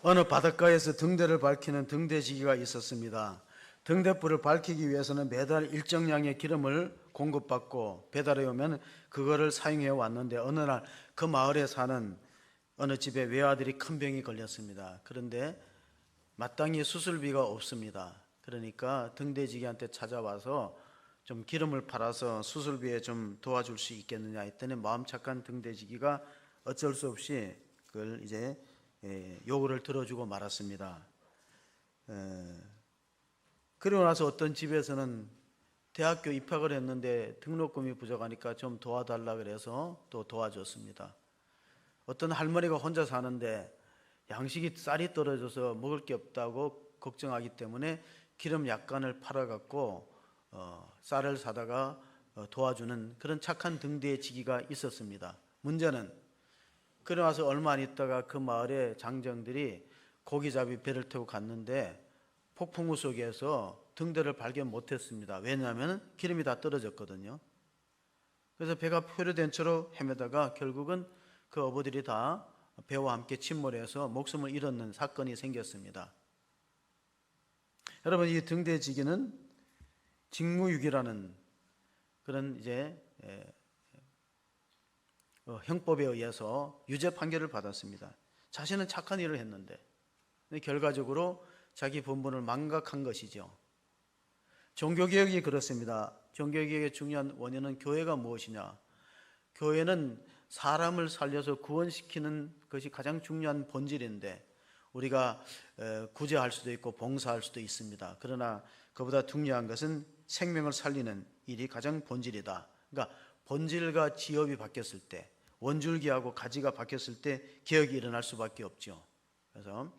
어느 바닷가에서 등대를 밝히는 등대지기가 있었습니다. 등대불을 밝히기 위해서는 매달 일정량의 기름을 공급받고 배달해 오면 그거를 사용해 왔는데 어느 날 그 마을에 사는 어느 집에 외아들이 큰 병이 걸렸습니다. 그런데 마땅히 수술비가 없습니다. 그러니까 등대지기한테 찾아와서 좀 기름을 팔아서 수술비에 좀 도와줄 수 있겠느냐 했더니 마음 착한 등대지기가 어쩔 수 없이 그걸 이제 요구를 들어주고 말았습니다. 그리고 나서 어떤 집에서는 대학교 입학을 했는데 등록금이 부족하니까 좀 도와달라 그래서 또 도와줬습니다. 어떤 할머니가 혼자 사는데 양식이 쌀이 떨어져서 먹을 게 없다고 걱정하기 때문에 기름 약간을 팔아갖고 쌀을 사다가 도와주는 그런 착한 등대지기가 있었습니다. 문제는 그러고 나서 얼마 안 있다가 그 마을의 장정들이 고기잡이 배를 타고 갔는데 폭풍우 속에서 등대를 발견 못했습니다. 왜냐하면 기름이 다 떨어졌거든요. 그래서 배가 표류된 채로 헤매다가 결국은 그 어부들이 다 배와 함께 침몰해서 목숨을 잃었는 사건이 생겼습니다. 여러분, 이 등대지기는 직무유기라는 그런 이제 형법에 의해서 유죄 판결을 받았습니다. 자신은 착한 일을 했는데 결과적으로 자기 본분을 망각한 것이죠. 종교개혁이 그렇습니다. 종교개혁의 중요한 원인은 교회가 무엇이냐? 교회는 사람을 살려서 구원시키는 것이 가장 중요한 본질인데 우리가 구제할 수도 있고 봉사할 수도 있습니다. 그러나 그보다 중요한 것은 생명을 살리는 일이 가장 본질이다. 그러니까 본질과 지엽이 바뀌었을 때, 원줄기하고 가지가 바뀌었을 때 개혁이 일어날 수밖에 없죠. 그래서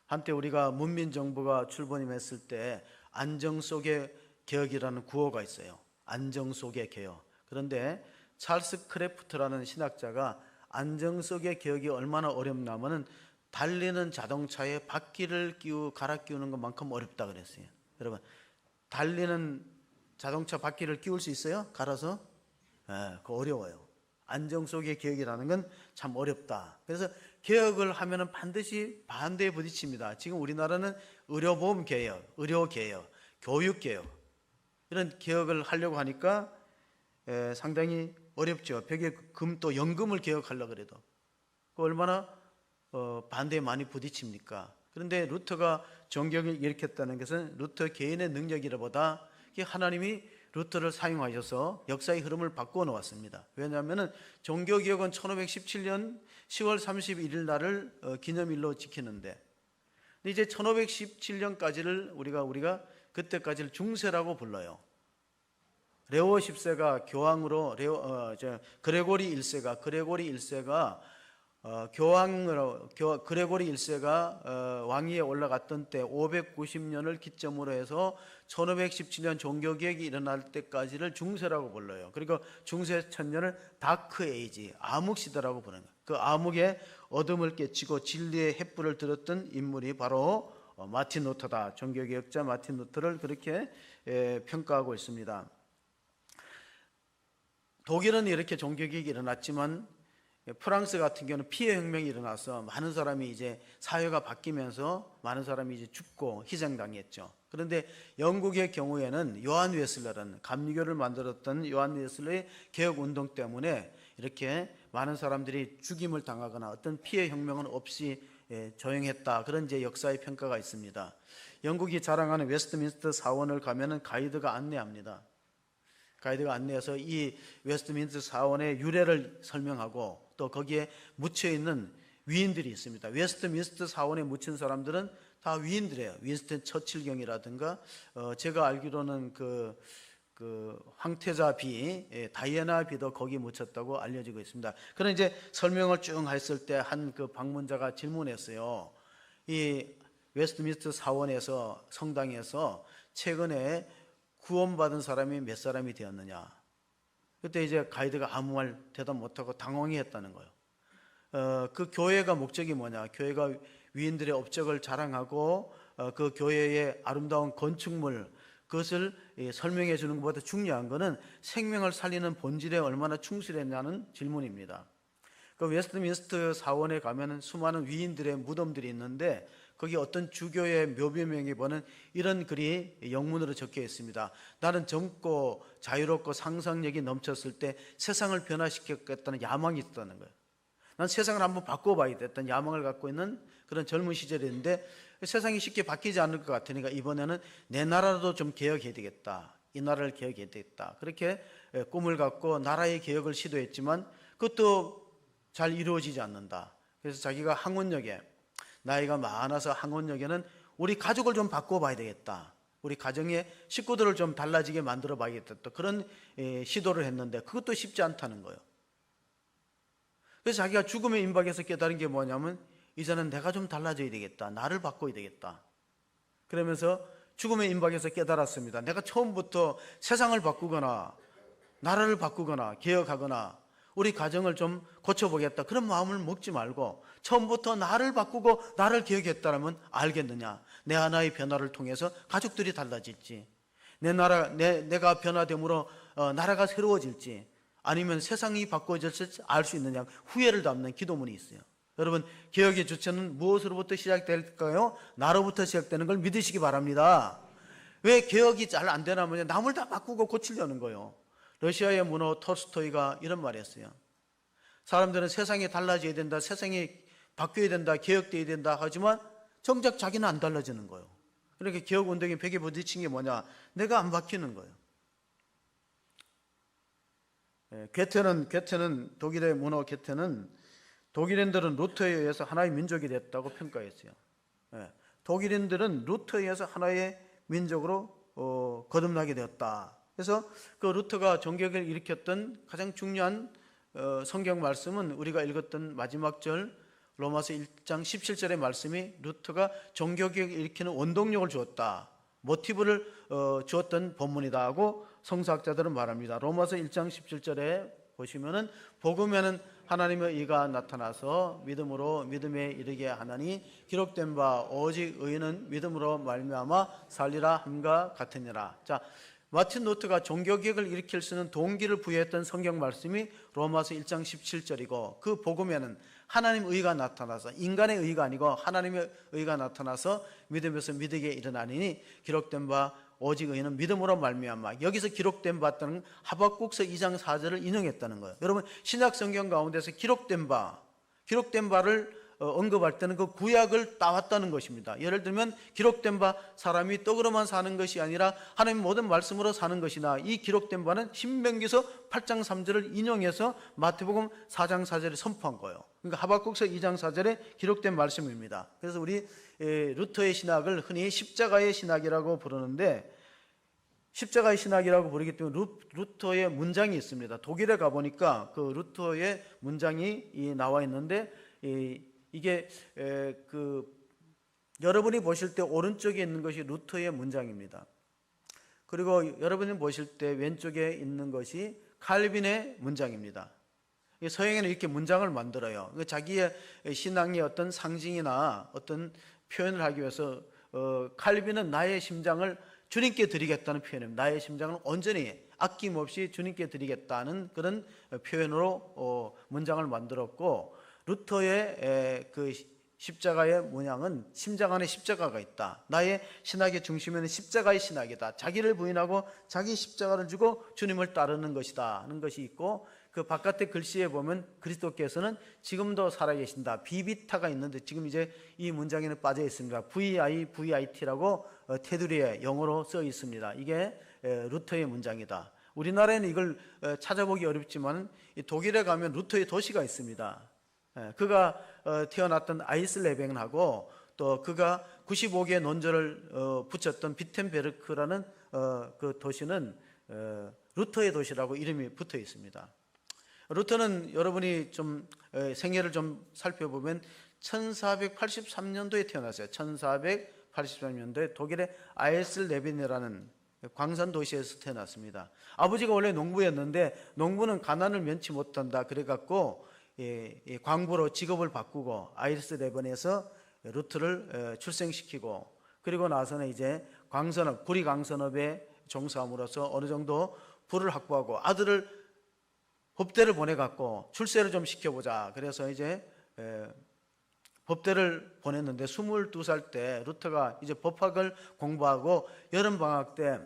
한때 우리가 문민정부가 출범했을 때 안정 속의 개혁이라는 구호가 있어요. 안정 속의 개혁. 그런데 찰스 크래프트라는 신학자가 안정 속의 개혁이 얼마나 어렵냐면은 달리는 자동차에 바퀴를 갈아 끼우는 것만큼 어렵다 그랬어요. 여러분, 달리는 자동차 바퀴를 끼울 수 있어요? 갈아서? 그거 어려워요. 안정 속의 개혁이라는 건 참 어렵다. 그래서 개혁을 하면은 반드시 반대에 부딪힙니다. 지금 우리나라는 의료보험 개혁, 의료 개혁, 교육 개혁 이런 개혁을 하려고 하니까 상당히 어렵죠. 벽에 금 또 연금을 개혁하려고 그래도 그 얼마나 반대에 많이 부딪힙니까? 그런데 루터가 종교를 일으켰다는 것은 루터 개인의 능력이라보다 하나님이 루터를 사용하셔서 역사의 흐름을 바꾸어 놓았습니다. 왜냐하면 종교개혁은 1517년 10월 31일 날을 기념일로 지키는데 이제 1517년까지를 우리가 그때까지를 중세라고 불러요. 레오 10세가 교황으로 그레고리 1세가 그레고리 1세가 왕위에 올라갔던 때 590년을 기점으로 해서 1517년 종교개혁이 일어날 때까지를 중세라고 불러요. 그리고 중세 천년을 다크 에이지, 암흑시대라고 부르는 거예요. 그 암흑의 어둠을 깨치고 진리의 횃불을 들었던 인물이 바로 마틴 루터다. 종교개혁자 마틴 루터를 그렇게 평가하고 있습니다. 독일은 이렇게 종교개혁이 일어났지만 프랑스 같은 경우는 피해 혁명이 일어나서 많은 사람이 이제 사회가 바뀌면서 많은 사람이 이제 죽고 희생당했죠. 그런데 영국의 경우에는 요한 웨슬러라는 감리교를 만들었던 요한 웨슬러의 개혁 운동 때문에 이렇게 많은 사람들이 죽임을 당하거나 어떤 피해 혁명은 없이 조용했다. 그런 이제 역사의 평가가 있습니다. 영국이 자랑하는 웨스트민스터 사원을 가면은 가이드가 안내합니다. 가이드가 안내해서 이 웨스트민스터 사원의 유래를 설명하고 또 거기에 묻혀있는 위인들이 있습니다. 웨스트민스터 사원에 묻힌 사람들은 다 위인들이에요. 윈스턴 처칠경이라든가 제가 알기로는 그 황태자 비, 다이애나 비도 거기 묻혔다고 알려지고 있습니다. 그런 이제 설명을 쭉 했을 때 한 그 방문자가 질문했어요. 이 웨스트민스터 사원에서 성당에서 최근에 구원받은 사람이 몇 사람이 되었느냐. 그때 이제 가이드가 아무 말 대답 못하고 당황해 했다는 거예요. 그 교회가 목적이 뭐냐. 교회가 위인들의 업적을 자랑하고 그 교회의 아름다운 건축물 그것을 설명해 주는 것보다 중요한 것은 생명을 살리는 본질에 얼마나 충실했냐는 질문입니다. 그 웨스트민스터 사원에 가면은 수많은 위인들의 무덤들이 있는데 거기 어떤 주교의 묘비명에 보는 이런 글이 영문으로 적혀 있습니다. 나는 젊고 자유롭고 상상력이 넘쳤을 때 세상을 변화시켰겠다는 야망이 있다는 거예요. 난 세상을 한번 바꿔봐야 됐다는 야망을 갖고 있는 그런 젊은 시절이었는데 세상이 쉽게 바뀌지 않을 것 같으니까 이번에는 내 나라도 좀 개혁해야 되겠다. 이 나라를 개혁해야 되겠다. 그렇게 꿈을 갖고 나라의 개혁을 시도했지만 그것도 잘 이루어지지 않는다. 그래서 자기가 항원역에 나이가 많아서 항원역에는 우리 가족을 좀 바꿔봐야 되겠다. 우리 가정의 식구들을 좀 달라지게 만들어 봐야겠다. 또 그런 시도를 했는데 그것도 쉽지 않다는 거예요. 그래서 자기가 죽음의 임박에서 깨달은 게 뭐냐면 이제는 내가 좀 달라져야 되겠다. 나를 바꿔야 되겠다. 그러면서 죽음의 임박에서 깨달았습니다. 내가 처음부터 세상을 바꾸거나 나라를 바꾸거나 개혁하거나 우리 가정을 좀 고쳐보겠다. 그런 마음을 먹지 말고 처음부터 나를 바꾸고 나를 개혁했다면 알겠느냐. 내 하나의 변화를 통해서 가족들이 달라질지, 내가 변화됨으로 나라가 새로워질지, 아니면 세상이 바꿔질지 알 수 있느냐. 후회를 담는 기도문이 있어요. 여러분, 개혁의 주체는 무엇으로부터 시작될까요? 나로부터 시작되는 걸 믿으시기 바랍니다. 왜 개혁이 잘 안 되냐면 남을 다 바꾸고 고치려는 거예요. 러시아의 문호 톨스토이가 이런 말을 했어요. 사람들은 세상이 달라져야 된다, 세상이 바뀌어야 된다, 개혁돼야 된다 하지만 정작 자기는 안 달라지는 거예요. 그러니까 개혁운동의 벽에 부딪힌 게 뭐냐? 내가 안 바뀌는 거예요. 괴테는 독일의 문호 괴테는 독일인들은 루터에 의해서 하나의 민족이 됐다고 평가했어요. 독일인들은 루터에 의해서 하나의 민족으로 거듭나게 되었다. 그래서 그 루터가 종교개혁을 일으켰던 가장 중요한 성경 말씀은 우리가 읽었던 마지막 절 로마서 1장 17절의 말씀이 루터가 종교개혁을 일으키는 원동력을 주었다, 모티브를 주었던 본문이다 하고 성서학자들은 말합니다. 로마서 1장 17절에 보시면은 복음에는 하나님의 의가 나타나서 믿음으로 믿음에 이르게 하나니 기록된 바 오직 의인은 믿음으로 말미암아 살리라 함과 같으니라. 자, 마틴 루터가 종교개혁을 일으킬 수 있는 동기를 부여했던 성경 말씀이 로마서 1장 17절이고 그 복음에는 하나님의 의가 나타나서 인간의 의가 아니고 하나님의 의가 나타나서 믿음에서 믿게 일어나니 기록된 바 오직 의인은 믿음으로 말미암아. 여기서 기록된 바는 하박국서 2장 4절을 인용했다는 거예요. 여러분, 신약 성경 가운데서 기록된 바를 언급할 때는 그 구약을 따왔다는 것입니다. 예를 들면 기록된 바 사람이 떡으로만 사는 것이 아니라 하나님의 모든 말씀으로 사는 것이나 이 기록된 바는 신명기서 8장 3절을 인용해서 마태복음 4장 4절에 선포한 거예요. 그러니까 하박국서 2장 4절에 기록된 말씀입니다. 그래서 우리 루터의 신학을 흔히 십자가의 신학이라고 부르는데 십자가의 신학이라고 부르기 때문에 루터의 문장이 있습니다. 독일에 가보니까 그 루터의 문장이 나와 있는데 이게 여러분이 보실 때 오른쪽에 있는 것이 루터의 문장입니다. 그리고 여러분이 보실 때 왼쪽에 있는 것이 칼빈의 문장입니다. 서양에는 이렇게 문장을 만들어요. 자기의 신앙의 어떤 상징이나 어떤 표현을 하기 위해서 칼빈은 나의 심장을 주님께 드리겠다는 표현입니다. 나의 심장을 온전히 아낌없이 주님께 드리겠다는 그런 표현으로 문장을 만들었고, 루터의 그 십자가의 문양은 심장 안에 십자가가 있다. 나의 신학의 중심에는 십자가의 신학이다. 자기를 부인하고 자기 십자가를 주고 주님을 따르는 것이다 하는 것이 있고, 그 바깥의 글씨에 보면 그리스도께서는 지금도 살아계신다. 비비타가 있는데 지금 이제 이 문장에는 빠져 있습니다. VIT라고 테두리에 영어로 써 있습니다. 이게 루터의 문장이다. 우리나라에는 이걸 찾아보기 어렵지만 독일에 가면 루터의 도시가 있습니다. 그가 태어났던 아이슬레벤하고 또 그가 95개의 논절을 붙였던 비텐베르크라는 그 도시는 루터의 도시라고 이름이 붙어 있습니다. 루터는 여러분이 좀 생애를 좀 살펴보면 1483년도에 태어났어요. 1483년도에 독일의 아이슬레벤이라는 광산 도시에서 태어났습니다. 아버지가 원래 농부였는데 농부는 가난을 면치 못한다 그래갖고 광부로 직업을 바꾸고 아이슬레벤에서 루터를 출생시키고, 그리고 나서는 이제 구리 광산업에 종사함으로써 어느 정도 부를 확보하고 아들을 법대를 보내갖고 출세를 좀 시켜보자. 그래서 이제 법대를 보냈는데 22살 때 루터가 이제 법학을 공부하고 여름방학 때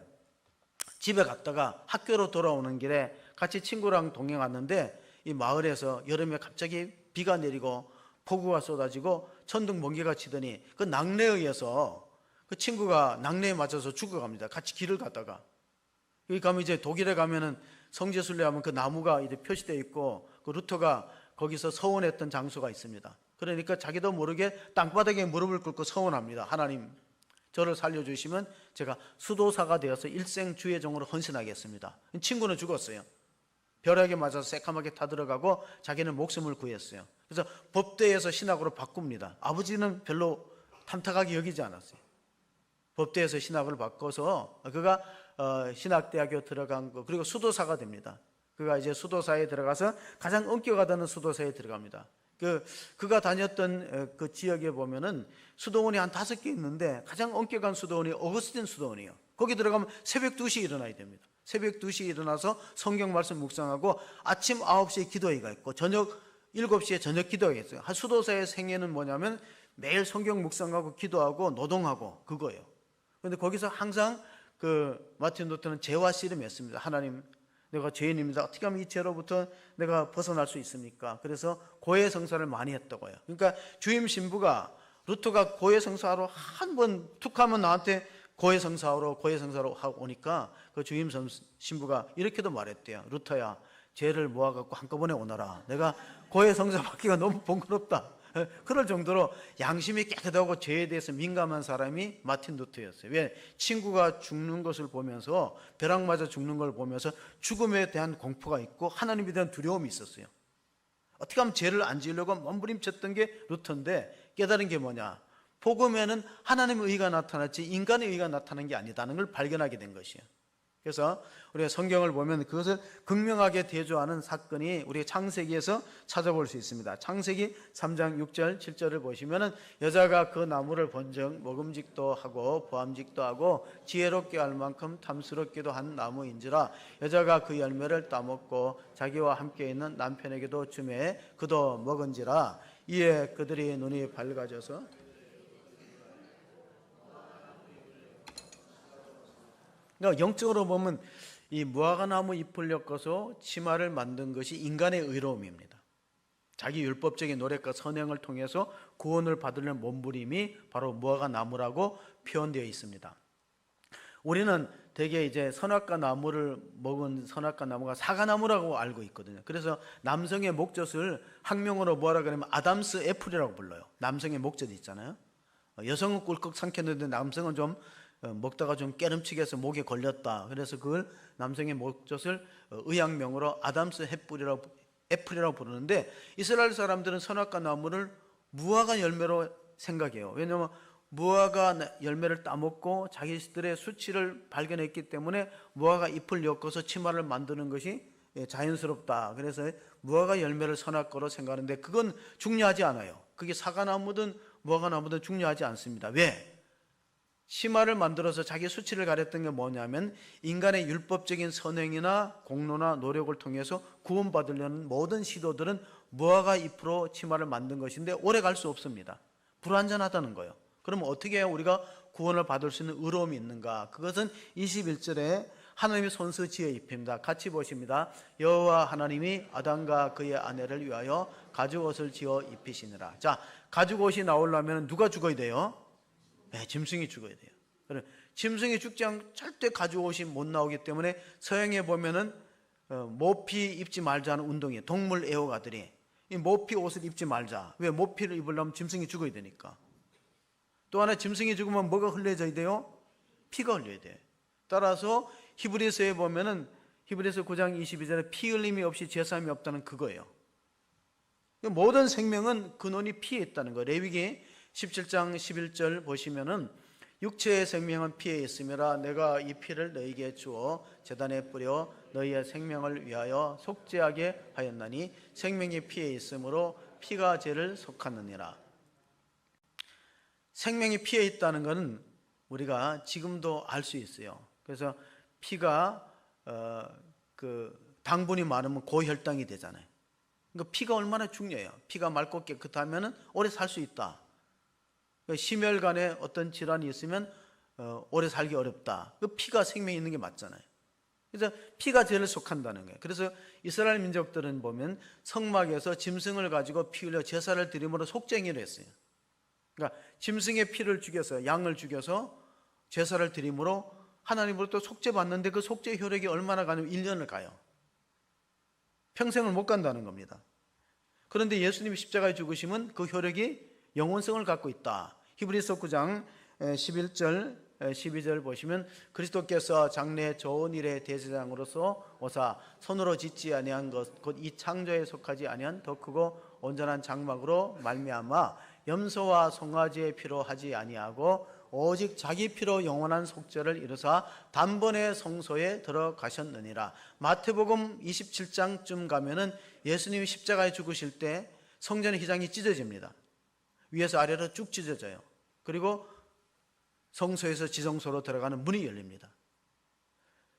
집에 갔다가 학교로 돌아오는 길에 같이 친구랑 동행 왔는데 이 마을에서 여름에 갑자기 비가 내리고 폭우가 쏟아지고 천둥 번개가 치더니 그 낙뢰에 의해서 그 친구가 낙뢰에 맞아서 죽어갑니다. 같이 길을 갔다가 여기 가면 이제 독일에 가면은 성지순례 하면 그 나무가 이제 표시되어 있고 그 루터가 거기서 서원했던 장소가 있습니다. 그러니까 자기도 모르게 땅바닥에 무릎을 꿇고 서원합니다. 하나님, 저를 살려주시면 제가 수도사가 되어서 일생 주의 종으로 헌신하겠습니다. 친구는 죽었어요. 벼락에 맞아서 새까맣게 타들어가고 자기는 목숨을 구했어요. 그래서 법대에서 신학으로 바꿉니다. 아버지는 별로 탐탁하게 여기지 않았어요. 법대에서 신학을 바꿔서 그가 신학대학교 들어간 거, 그리고 수도사가 됩니다. 그가 이제 수도사에 들어가서 가장 엄격하다는 수도사에 들어갑니다. 그가 다녔던 그 지역에 보면은 수도원이 한 5개 있는데 가장 엄격한 수도원이 어거스틴 수도원이에요. 거기 들어가면 새벽 2시에 일어나야 됩니다. 새벽 2시에 일어나서 성경 말씀 묵상하고 아침 9시에 기도회가 있고 저녁 7시에 저녁 기도회가 있어요. 한 수도사의 생애는 뭐냐면 매일 성경 묵상하고 기도하고 노동하고 그거예요. 그런데 거기서 항상 그 마틴 루터는 죄와 씨름했습니다. 하나님, 내가 죄인입니다. 어떻게 하면 이 죄로부터 내가 벗어날 수 있습니까? 그래서 고해성사를 많이 했다고요. 그러니까 주임 신부가 루터가 고해성사로 한 번 툭 하면 나한테 고해성사로 하고 오니까 그 주임 신부가 이렇게도 말했대요. 루터야, 죄를 모아갖고 한꺼번에 오너라. 내가 고해성사 받기가 너무 번거롭다. 그럴 정도로 양심이 깨끗하고 죄에 대해서 민감한 사람이 마틴 루터였어요. 왜? 친구가 죽는 것을 보면서, 벼락 맞아 죽는 걸 보면서 죽음에 대한 공포가 있고 하나님에 대한 두려움이 있었어요. 어떻게 하면 죄를 안 지으려고 몸부림쳤던 게 루터인데 깨달은 게 뭐냐? 복음에는 하나님의 의가 나타났지 인간의 의가 나타난 게 아니다는 걸 발견하게 된 것이에요. 그래서 우리가 성경을 보면 그것을 극명하게 대조하는 사건이 우리 창세기에서 찾아볼 수 있습니다. 창세기 3장 6절 7절을 보시면은 여자가 그 나무를 본즉 먹음직도 하고 보암직도 하고 지혜롭게 할 만큼 탐스럽기도 한 나무인지라 여자가 그 열매를 따먹고 자기와 함께 있는 남편에게도 주매 그도 먹은지라 이에 그들이 눈이 밝아져서 그러니까 영적으로 보면 이 무화과나무 잎을 엮어서 치마를 만든 것이 인간의 의로움입니다. 자기 율법적인 노력과 선행을 통해서 구원을 받으려는 몸부림이 바로 무화과나무라고 표현되어 있습니다. 우리는 대개 이제 선악과 나무를 먹은 선악과 나무가 사과나무라고 알고 있거든요. 그래서 남성의 목젖을 학명으로 뭐라 그러면 아담스 애플이라고 불러요. 남성의 목젖이 있잖아요. 여성은 꿀꺽 삼켰는데 남성은 좀 먹다가 좀 깨름치게 해서 목에 걸렸다. 그래서 그걸 남성의 목젖을 의학명으로 아담스 애플이라고 부르는데 이스라엘 사람들은 선악과 나무를 무화과 열매로 생각해요. 왜냐하면 무화과 열매를 따먹고 자기들의 수치를 발견했기 때문에 무화과 잎을 엮어서 치마를 만드는 것이 자연스럽다. 그래서 무화과 열매를 선악과로 생각하는데 그건 중요하지 않아요. 그게 사과나무든 무화과나무든 중요하지 않습니다. 왜? 치마를 만들어서 자기 수치를 가렸던 게 뭐냐면 인간의 율법적인 선행이나 공로나 노력을 통해서 구원받으려는 모든 시도들은 무화과 잎으로 치마를 만든 것인데 오래 갈 수 없습니다. 불완전하다는 거예요. 그럼 어떻게 해야 우리가 구원을 받을 수 있는 의로움이 있는가? 그것은 21절에 하나님의 손수 지어 입힙니다. 같이 보십니다. 여호와 하나님이 아담과 그의 아내를 위하여 가죽옷을 지어 입히시니라. 자, 가죽옷이 나오려면 누가 죽어야 돼요? 네, 짐승이 죽어야 돼요. 그래, 짐승이 죽지 않고 절대 가죽옷이 못 나오기 때문에 서양에 보면은 모피 입지 말자는 운동이에요. 동물 애호가들이 이 모피 옷을 입지 말자. 왜? 모피를 입으려면 짐승이 죽어야 되니까. 또 하나 짐승이 죽으면 뭐가 흘려져야 돼요? 피가 흘려야 돼요. 따라서 히브리서에 보면은 히브리서 9장 22절에 피 흘림이 없이 죄사함이 없다는 그거예요. 모든 생명은 근원이 피에 있다는 거예요. 레위기 17장 11절 보시면은 육체의 생명은 피에 있음이라 내가 이 피를 너희에게 주어 제단에 뿌려 너희의 생명을 위하여 속죄하게 하였나니 생명이 피에 있으므로 피가 죄를 속하느니라. 생명이 피에 있다는 것은 우리가 지금도 알 수 있어요. 그래서 피가 당분이 많으면 고혈당이 되잖아요. 그러니까 피가 얼마나 중요해요. 피가 맑고 깨끗하면 오래 살 수 있다. 그러니까 심혈관에 어떤 질환이 있으면 오래 살기 어렵다. 그 피가 생명이 있는 게 맞잖아요. 그래서 피가 죄를 속한다는 거예요. 그래서 이스라엘 민족들은 보면 성막에서 짐승을 가지고 피 흘려 제사를 드림으로 속죄행위를 했어요. 그러니까 짐승의 피를 죽여서, 양을 죽여서 제사를 드림으로 하나님으로부터 속죄받는데 그 속죄 효력이 얼마나 가냐면 1년을 가요. 평생을 못 간다는 겁니다. 그런데 예수님이 십자가에 죽으심은 그 효력이 영원성을 갖고 있다. 히브리서 9장 11절 12절 보시면 그리스도께서 장래 좋은 일의 대제사장으로서 오사 손으로 짓지 아니한 것 곧 이 창조에 속하지 아니한 더 크고 온전한 장막으로 말미암아 염소와 송아지의 피로 하지 아니하고 오직 자기 피로 영원한 속죄를 이루사 단번에 성소에 들어가셨느니라. 마태복음 27장쯤 가면은 예수님이 십자가에 죽으실 때 성전의 휘장이 찢어집니다. 위에서 아래로 쭉 찢어져요. 그리고 성소에서 지성소로 들어가는 문이 열립니다.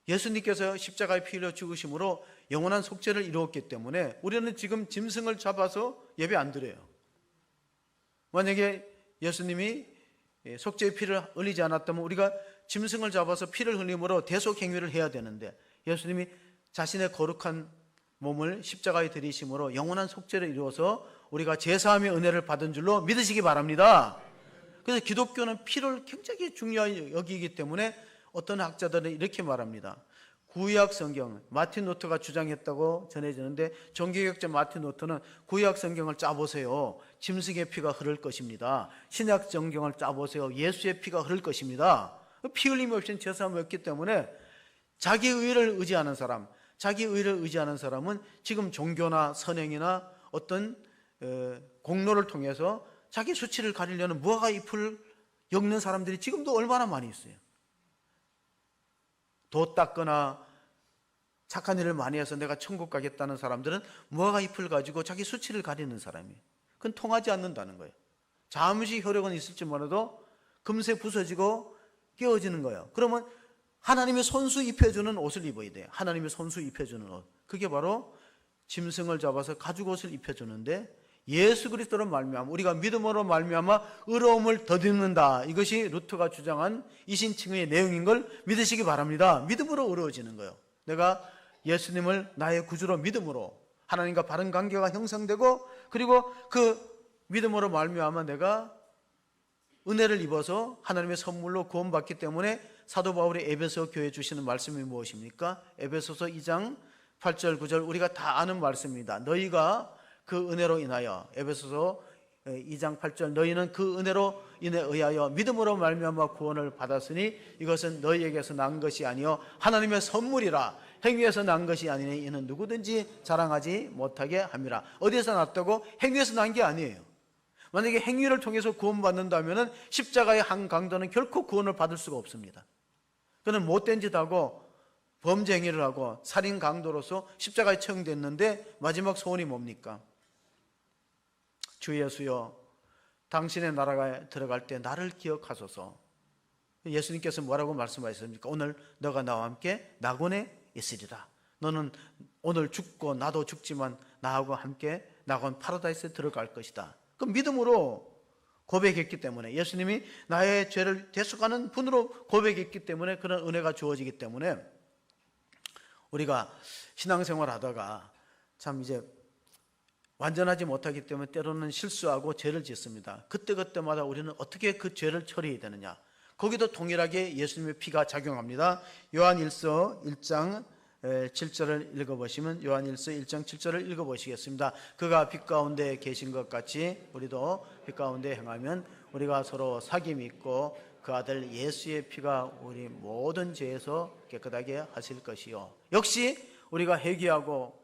예수님께서 십자가에 피 흘려 죽으심으로 영원한 속죄를 이루었기 때문에 우리는 지금 짐승을 잡아서 예배 안 드려요. 만약에 예수님이 속죄의 피를 흘리지 않았다면 우리가 짐승을 잡아서 피를 흘림으로 대속 행위를 해야 되는데 예수님이 자신의 거룩한 몸을 십자가에 들이심으로 영원한 속죄를 이루어서 우리가 제사함의 은혜를 받은 줄로 믿으시기 바랍니다. 그래서 기독교는 피를 굉장히 중요하게 여기기 때문에 어떤 학자들은 이렇게 말합니다. 구약 성경, 마틴 루터가 주장했다고 전해지는데 종교개혁자 마틴 루터는 구약 성경을 짜보세요. 짐승의 피가 흐를 것입니다. 신약 성경을 짜보세요. 예수의 피가 흐를 것입니다. 피 흘림이 없이는 제사함이 없기 때문에 자기 의를 의지하는 사람, 자기 의를 의지하는 사람은 지금 종교나 선행이나 어떤 공로를 통해서 자기 수치를 가리려는 무화과 잎을 엮는 사람들이 지금도 얼마나 많이 있어요. 도 닦거나 착한 일을 많이 해서 내가 천국 가겠다는 사람들은 무화과 잎을 가지고 자기 수치를 가리는 사람이에요. 그건 통하지 않는다는 거예요. 잠시 효력은 있을지 몰라도 금세 부서지고 깨어지는 거예요. 그러면 하나님의 손수 입혀주는 옷을 입어야 돼요. 하나님의 손수 입혀주는 옷. 그게 바로 짐승을 잡아서 가죽옷을 입혀주는데 예수 그리스도로 말미암아 우리가 믿음으로 말미암아 의로움을 덧입는다. 이것이 루터가 주장한 이신칭의의 내용인 걸 믿으시기 바랍니다. 믿음으로 의로워지는 거예요. 내가 예수님을 나의 구주로 믿음으로 하나님과 바른 관계가 형성되고 그리고 그 믿음으로 말미암아 내가 은혜를 입어서 하나님의 선물로 구원받기 때문에 사도 바울이 에베소 교회에 주시는 말씀이 무엇입니까? 에베소서 2장 8절 9절 우리가 다 아는 말씀입니다. 너희가 그 은혜로 인하여 에베소서 2장 8절 너희는 그 은혜로 인해 의하여 믿음으로 말미암아 구원을 받았으니 이것은 너희에게서 난 것이 아니요 하나님의 선물이라 행위에서 난 것이 아니니 이는 누구든지 자랑하지 못하게 함이라. 어디에서 났다고? 행위에서 난 게 아니에요. 만약에 행위를 통해서 구원받는다면 십자가의 한 강도는 결코 구원을 받을 수가 없습니다. 그는 못된 짓 하고 범죄 행위를 하고 살인 강도로서 십자가에 처형됐는데 마지막 소원이 뭡니까? 주 예수여 당신의 나라에 들어갈 때 나를 기억하소서. 예수님께서 뭐라고 말씀하셨습니까? 오늘 너가 나와 함께 낙원에 있으리라. 너는 오늘 죽고 나도 죽지만 나하고 함께 낙원 파라다이스에 들어갈 것이다. 그 믿음으로 고백했기 때문에 예수님이 나의 죄를 대속하는 분으로 고백했기 때문에 그런 은혜가 주어지기 때문에 우리가 신앙생활 하다가 참 이제 완전하지 못하기 때문에 때로는 실수하고 죄를 짓습니다. 그때그때마다 우리는 어떻게 그 죄를 처리해야 되느냐. 거기도 동일하게 예수님의 피가 작용합니다. 요한일서 1장 7절을 읽어보시면 요한일서 1장 7절을 읽어보시겠습니다. 그가 빛 가운데 계신 것 같이 우리도 빛 가운데 행하면 우리가 서로 사귐이 있고 그 아들 예수의 피가 우리 모든 죄에서 깨끗하게 하실 것이요. 역시 우리가 회개하고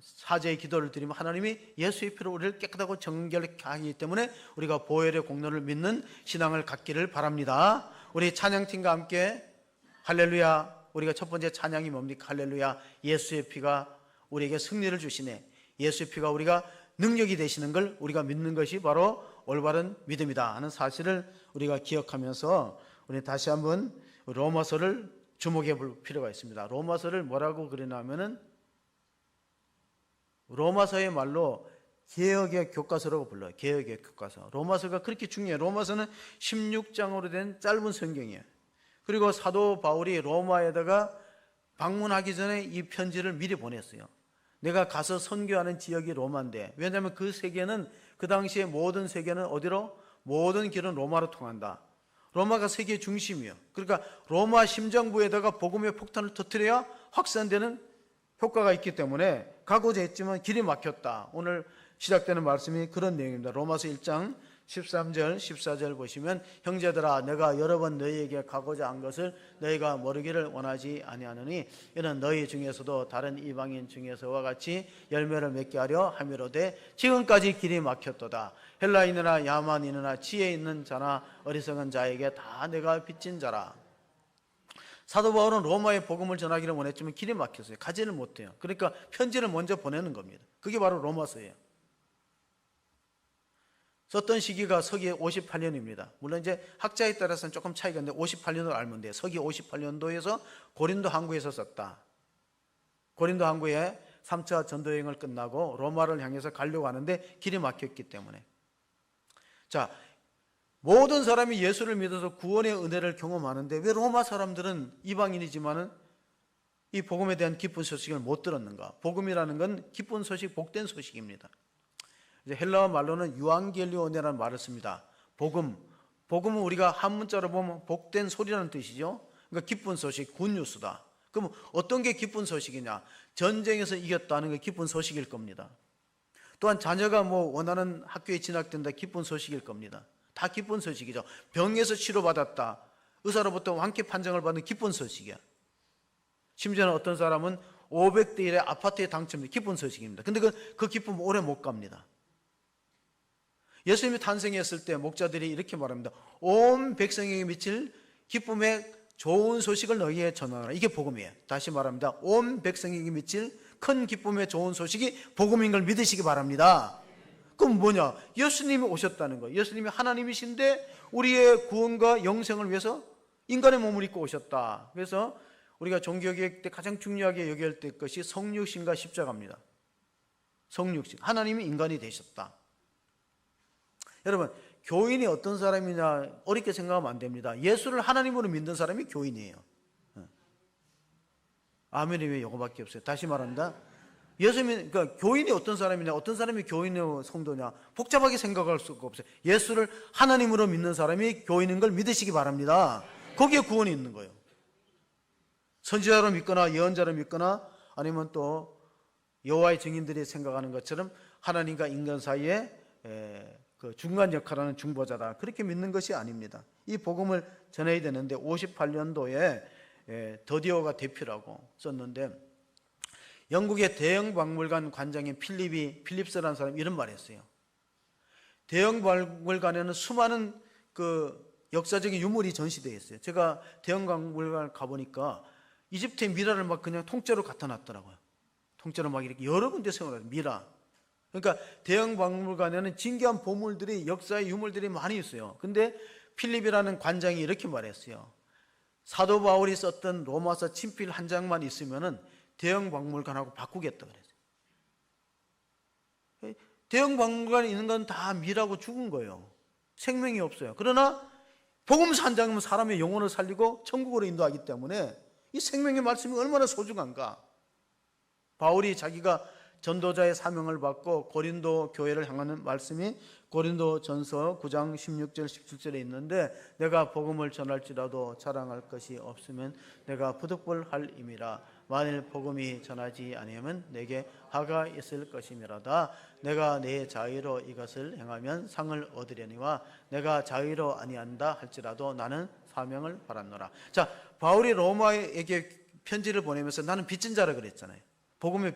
사죄의 기도를 드리면 하나님이 예수의 피로 우리를 깨끗하고 정결하게 하기 때문에 우리가 보혈의 공로를 믿는 신앙을 갖기를 바랍니다. 우리 찬양팀과 함께 할렐루야. 우리가 첫 번째 찬양이 뭡니까? 할렐루야. 예수의 피가 우리에게 승리를 주시네. 예수의 피가 우리가 능력이 되시는 걸 우리가 믿는 것이 바로 올바른 믿음이다 하는 사실을 우리가 기억하면서 우리 다시 한번 로마서를 주목해 볼 필요가 있습니다. 로마서를 뭐라고 그리냐면은 로마서의 말로 개혁의 교과서라고 불러요. 개혁의 교과서. 로마서가 그렇게 중요해요. 로마서는 16장으로 된 짧은 성경이에요. 그리고 사도 바울이 로마에다가 방문하기 전에 이 편지를 미리 보냈어요. 내가 가서 선교하는 지역이 로마인데, 왜냐하면 그 세계는, 그 당시에 모든 세계는 어디로? 모든 길은 로마로 통한다. 로마가 세계 중심이에요. 그러니까 로마 심정부에다가 복음의 폭탄을 터뜨려야 확산되는 효과가 있기 때문에 가고자 했지만 길이 막혔다. 오늘 시작되는 말씀이 그런 내용입니다. 로마서 1장 13절 14절 보시면, 형제들아 내가 여러 번 너희에게 가고자 한 것을 너희가 모르기를 원하지 아니하노니 이는 너희 중에서도 다른 이방인 중에서와 같이 열매를 맺게 하려 함이로되 지금까지 길이 막혔도다. 헬라인이나 야만인이나 지혜 있는 자나 어리석은 자에게 다 내가 빚진 자라. 사도 바울은 로마의 복음을 전하기를 원했지만 길이 막혔어요. 가지를 못해요. 그러니까 편지를 먼저 보내는 겁니다. 그게 바로 로마서예요. 썼던 시기가 서기 58년입니다. 물론 이제 학자에 따라서는 조금 차이가 있는데 58년으로 알면 돼요. 서기 58년도에서 고린도 항구에서 썼다. 고린도 항구에 3차 전도여행을 끝나고 로마를 향해서 가려고 하는데 길이 막혔기 때문에. 자, 모든 사람이 예수를 믿어서 구원의 은혜를 경험하는데 왜 로마 사람들은 이방인이지만은 이 복음에 대한 기쁜 소식을 못 들었는가? 복음이라는 건 기쁜 소식, 복된 소식입니다. 이제 헬라어 말로는 유앙겔리온이라는 말을 씁니다. 복음. 복음은 우리가 한문자로 보면 복된 소리라는 뜻이죠. 그러니까 기쁜 소식, 굿뉴스다. 그럼 어떤 게 기쁜 소식이냐? 전쟁에서 이겼다는 게 기쁜 소식일 겁니다. 또한 자녀가 뭐 원하는 학교에 진학된다, 기쁜 소식일 겁니다. 다 기쁜 소식이죠. 병에서 치료받았다, 의사로부터 완쾌 판정을 받는 기쁜 소식이야. 심지어는 어떤 사람은 500대 1의 아파트에 당첨된 기쁜 소식입니다. 근데 그 기쁨 오래 못 갑니다. 예수님이 탄생했을 때 목자들이 이렇게 말합니다. 온 백성에게 미칠 기쁨의 좋은 소식을 너희에 전하라. 이게 복음이에요. 다시 말합니다. 온 백성에게 미칠 큰 기쁨의 좋은 소식이 복음인 걸 믿으시기 바랍니다. 그럼 뭐냐? 예수님이 오셨다는 거예요. 예수님이 하나님이신데 우리의 구원과 영생을 위해서 인간의 몸을 입고 오셨다. 그래서 우리가 종교개혁 때 가장 중요하게 여겨야 될 것이 성육신과 십자가입니다. 성육신. 하나님이 인간이 되셨다. 여러분, 교인이 어떤 사람이냐 어렵게 생각하면 안 됩니다. 예수를 하나님으로 믿는 사람이 교인이에요. 아멘이 왜 이거밖에 없어요? 다시 말합니다. 예수님, 그러니까 교인이 어떤 사람이냐, 어떤 사람이 교인의 성도냐, 복잡하게 생각할 수가 없어요. 예수를 하나님으로 믿는 사람이 교인인 걸 믿으시기 바랍니다. 거기에 구원이 있는 거예요. 선지자로 믿거나 예언자로 믿거나 아니면 또 여호와의 증인들이 생각하는 것처럼 하나님과 인간 사이에 그 중간 역할하는 중보자다, 그렇게 믿는 것이 아닙니다. 이 복음을 전해야 되는데 58년도에 더디오가 대표라고 썼는데, 영국의 대형 박물관 관장인 필립스라는 사람이 이런 말을 했어요. 대형 박물관에는 수많은 그 역사적인 유물이 전시되어 있어요. 제가 대형 박물관 가보니까 이집트의 미라를 막 그냥 통째로 갖다 놨더라고요. 통째로 막 이렇게 여러 군데 세워놨어요. 미라. 그러니까 대형 박물관에는 진귀한 보물들이, 역사의 유물들이 많이 있어요. 근데 필립이라는 관장이 이렇게 말했어요. 사도 바울이 썼던 로마서 친필 한 장만 있으면은 대형 박물관하고 바꾸겠다 그랬어요. 대형 박물관에 있는 건 다 미라고 죽은 거예요. 생명이 없어요. 그러나 복음서 한 장이면 사람의 영혼을 살리고 천국으로 인도하기 때문에 이 생명의 말씀이 얼마나 소중한가. 바울이 자기가 전도자의 사명을 받고 고린도 교회를 향하는 말씀이 고린도전서 9장 16절 17절에 있는데, 내가 복음을 전할지라도 자랑할 것이 없으면 내가 부득불할 임이라. 만일 복음이 전하지 아니하면 내게 화가 있을 것임이라다. 내가 내 자의로 이것을 행하면 상을 얻으려니와 내가 자의로 아니한다 할지라도 나는 사명을 받았노라. 자, 바울이 로마에게 편지를 보내면서 나는 빚진 자라 그랬잖아요. 복음의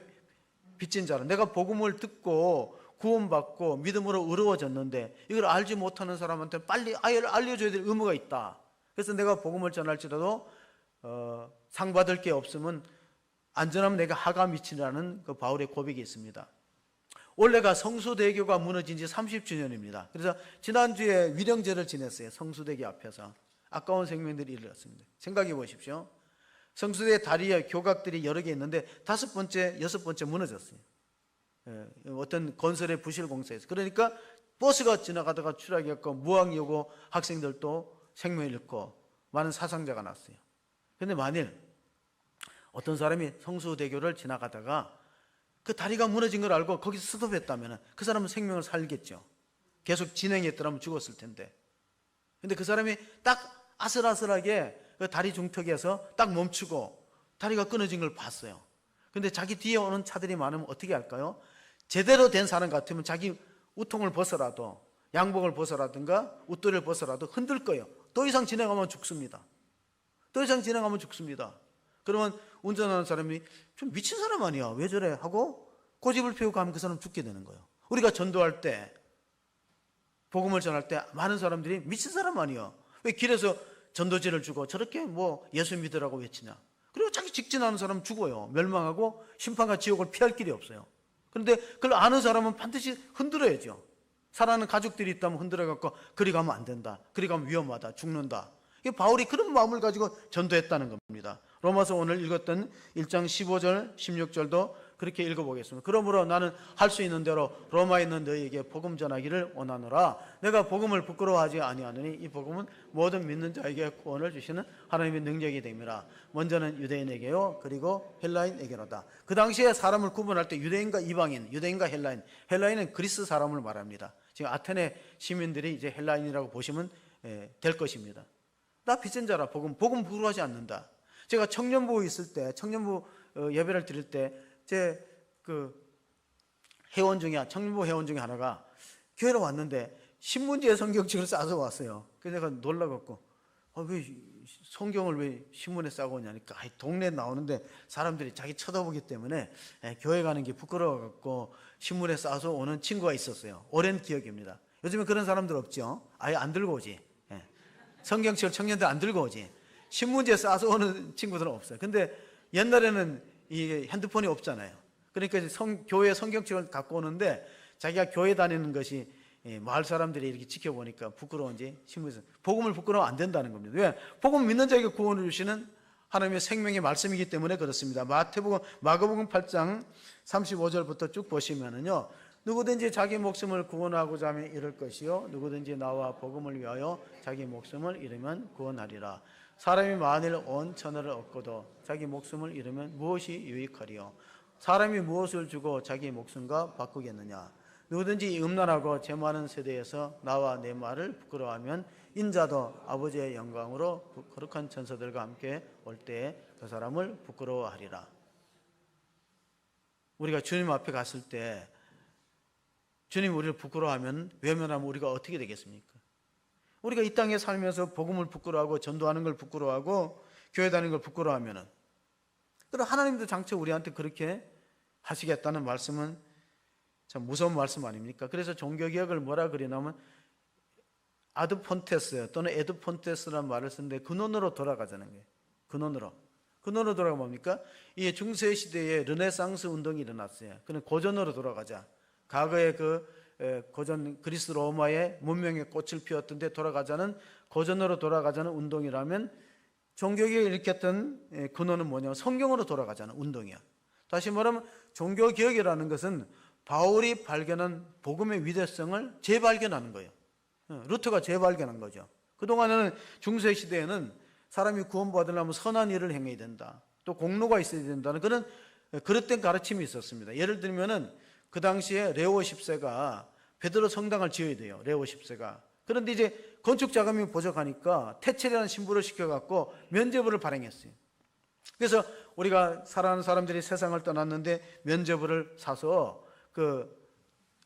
빚진 자라. 내가 복음을 듣고 구원받고 믿음으로 의로워졌는데 이걸 알지 못하는 사람한테 빨리 알려줘야 될 의무가 있다. 그래서 내가 복음을 전할지라도 상 받을 게 없으면 안전하면 내가 하가 미치라는 그 바울의 고백이 있습니다. 올해가 성수대교가 무너진 지 30주년입니다. 그래서 지난주에 위령제를 지냈어요. 성수대교 앞에서. 아까운 생명들이 일어났습니다. 생각해 보십시오. 성수대 다리에 교각들이 여러 개 있는데 5번째, 6번째 무너졌어요. 어떤 건설의 부실 공사에서. 그러니까 버스가 지나가다가 추락했고 무학여고 학생들도 생명을 잃고 많은 사상자가 났어요. 그런데 만일 어떤 사람이 성수대교를 지나가다가 그 다리가 무너진 걸 알고 거기서 스톱했다면 그 사람은 생명을 살겠죠. 계속 진행했더라면 죽었을 텐데. 근데 그 사람이 딱 아슬아슬하게 그 다리 중턱에서 딱 멈추고 다리가 끊어진 걸 봤어요. 근데 자기 뒤에 오는 차들이 많으면 어떻게 할까요? 제대로 된 사람 같으면 자기 우통을 벗어라도, 양복을 벗어라든가 웃도리를 벗어라도 흔들 거예요. 더 이상 진행하면 죽습니다. 더 이상 진행하면 죽습니다. 그러면 운전하는 사람이 좀 미친 사람 아니야, 왜 저래? 하고 고집을 피우고 가면 그 사람 죽게 되는 거예요. 우리가 전도할 때, 복음을 전할 때 많은 사람들이 미친 사람 아니야, 왜 길에서 전도지를 주고 저렇게 뭐 예수 믿으라고 외치냐. 그리고 자기 직진하는 사람 죽어요. 멸망하고 심판과 지옥을 피할 길이 없어요. 그런데 그걸 아는 사람은 반드시 흔들어야죠. 사랑하는 가족들이 있다면 흔들어갖고 그리 가면 안 된다, 그리 가면 위험하다, 죽는다. 바울이 그런 마음을 가지고 전도했다는 겁니다. 로마서 오늘 읽었던 1장 15절 16절도 그렇게 읽어보겠습니다. 그러므로 나는 할 수 있는 대로 로마에 있는 너희에게 복음 전하기를 원하노라. 내가 복음을 부끄러워하지 아니하노니 이 복음은 모든 믿는 자에게 구원을 주시는 하나님의 능력이 됨이라. 먼저는 유대인에게요, 그리고 헬라인에게로다. 그 당시에 사람을 구분할 때 유대인과 이방인, 유대인과 헬라인, 헬라인은 그리스 사람을 말합니다. 지금 아테네 시민들이 이제 헬라인이라고 보시면 될 것입니다. 나 빚진 자라, 복음 부끄러워하지 않는다. 제가 청년부 있을 때, 청년부 예배를 드릴 때, 제 그 회원 중에, 청년부 회원 중에 하나가 교회로 왔는데 신문지에 성경책을 싸서 왔어요. 그래서 내가 놀라갖고, 왜 성경을 왜 신문에 싸고 오냐니까, 동네에 나오는데 사람들이 자기 쳐다보기 때문에 교회 가는 게 부끄러워갖고 신문에 싸서 오는 친구가 있었어요. 오랜 기억입니다. 요즘에 그런 사람들 없죠? 아예 안 들고 오지. 성경책을 청년들 안 들고 오지. 신문지에 싸서 오는 친구들은 없어요. 근데 옛날에는 이게 핸드폰이 없잖아요. 그러니까 교회 성경책을 갖고 오는데 자기가 교회 다니는 것이 마을 사람들이 이렇게 지켜보니까 부끄러운지 신문에서, 복음을 부끄러워 안 된다는 겁니다. 왜? 복음 믿는 자에게 구원을 주시는 하나님의 생명의 말씀이기 때문에 그렇습니다. 마가복음 8장 35절부터 쭉 보시면은요, 누구든지 자기 목숨을 구원하고자 하면 잃을 것이요, 누구든지 나와 복음을 위하여 자기 목숨을 잃으면 구원하리라. 사람이 만일 온 천하를 얻고도 자기 목숨을 잃으면 무엇이 유익하리요? 사람이 무엇을 주고 자기 목숨과 바꾸겠느냐? 누구든지 음란하고 죄 많은 세대에서 나와 내 말을 부끄러워하면 인자도 아버지의 영광으로 거룩한 천사들과 함께 올 때에 그 사람을 부끄러워하리라. 우리가 주님 앞에 갔을 때 주님 우리를 부끄러워하면, 외면하면 우리가 어떻게 되겠습니까? 우리가 이 땅에 살면서 복음을 부끄러워하고 전도하는 걸 부끄러워하고 교회 다니는 걸 부끄러워하면은, 그럼 하나님도 장차 우리한테 그렇게 하시겠다는 말씀은 참 무서운 말씀 아닙니까? 그래서 종교개혁을 뭐라 그러냐면 아드폰테스 또는 에드폰테스라는 말을 쓰는데 근원으로 돌아가자는 거예요. 근원으로 돌아가면 뭡니까? 이 중세 시대에 르네상스 운동이 일어났어요. 그는 고전으로 돌아가자. 과거의 고전 그리스 로마의 문명의 꽃을 피웠던 데 돌아가자는, 고전으로 돌아가자는 운동이라면, 종교개혁을 일으켰던 근원은 뭐냐면 성경으로 돌아가자는 운동이야. 다시 말하면 종교개혁이라는 것은 바울이 발견한 복음의 위대성을 재발견하는 거예요. 루터가 재발견한 거죠. 그동안에는 중세 시대에는 사람이 구원받으려면 선한 일을 행해야 된다, 또 공로가 있어야 된다는 그런 그릇된 가르침이 있었습니다. 예를 들면은 그 당시에 레오 10세가 베드로 성당을 지어야 돼요. 레오 10세가. 그런데 이제 건축 자금이 부족하니까 태첼이라는 신부를 시켜갖고 면죄부를 발행했어요. 그래서 우리가 사랑하는 사람들이 세상을 떠났는데 면죄부를 사서 그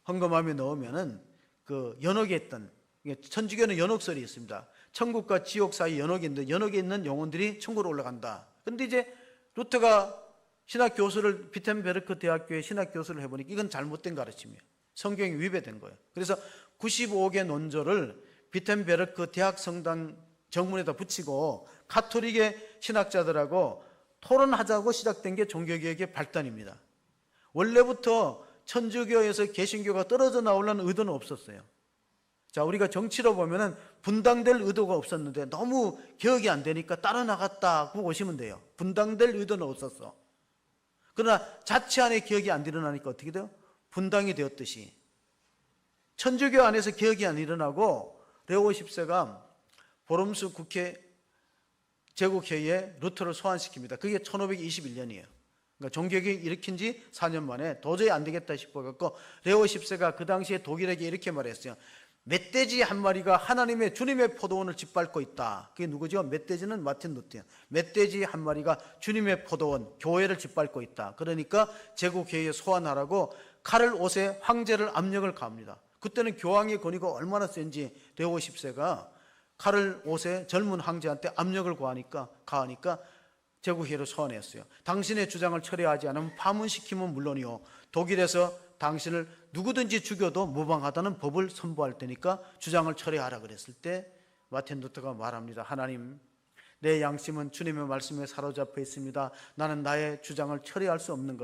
헌금함에 넣으면은 그 연옥에 있던, 천주교는 연옥설이 있습니다. 천국과 지옥 사이 연옥인데 연옥에 있는 영혼들이 천국으로 올라간다. 그런데 이제 루터가 신학 교수를, 비텐베르크 대학교에 신학 교수를 해보니까 이건 잘못된 가르침이에요. 성경이 위배된 거예요. 그래서 95개 논조를 비텐베르크 대학 성당 정문에다 붙이고 가톨릭의 신학자들하고 토론하자고 시작된 게 종교개혁의 발단입니다. 원래부터 천주교에서 개신교가 떨어져 나오려는 의도는 없었어요. 자, 우리가 정치로 보면은 분당될 의도가 없었는데 너무 개혁이 안 되니까 따라 나갔다고 보시면 돼요. 분당될 의도는 없었어. 그러나 자치 안에 개혁이 안 일어나니까 어떻게 돼요? 분당이 되었듯이 천주교 안에서 개혁이 안 일어나고 레오 10세가 보름수 국회 제국회의에 루터를 소환시킵니다. 그게 1521년이에요. 그러니까 종교개혁 일으킨 지 4년 만에 도저히 안 되겠다 싶어갖고 레오 10세가 그 당시에 독일에게 이렇게 말했어요. 멧돼지 한 마리가 하나님의 주님의 포도원을 짓밟고 있다. 그게 누구죠? 멧돼지는 마틴 루터예요. 멧돼지 한 마리가 주님의 포도원, 교회를 짓밟고 있다. 그러니까 제국회의에 소환하라고 칼을 옷에 황제를 압력을 가합니다. 그때는 교황의 권위가 얼마나 센지 레오 10세가 칼을 옷에 젊은 황제한테 압력을 가하니까 제국회의로 소환했어요. 당신의 주장을 철회하지 않으면 파문시키면 물론이요, 독일에서 당신을 누구든지 죽여도 무방하다는 법을 선포할 테니까 주장을 철회하라 그랬을 때 마틴 루터가 말합니다. 하나님, 내 양심은 주님의 말씀에 사로잡혀 있습니다. 나는 나의 주장을 철회할 수 없는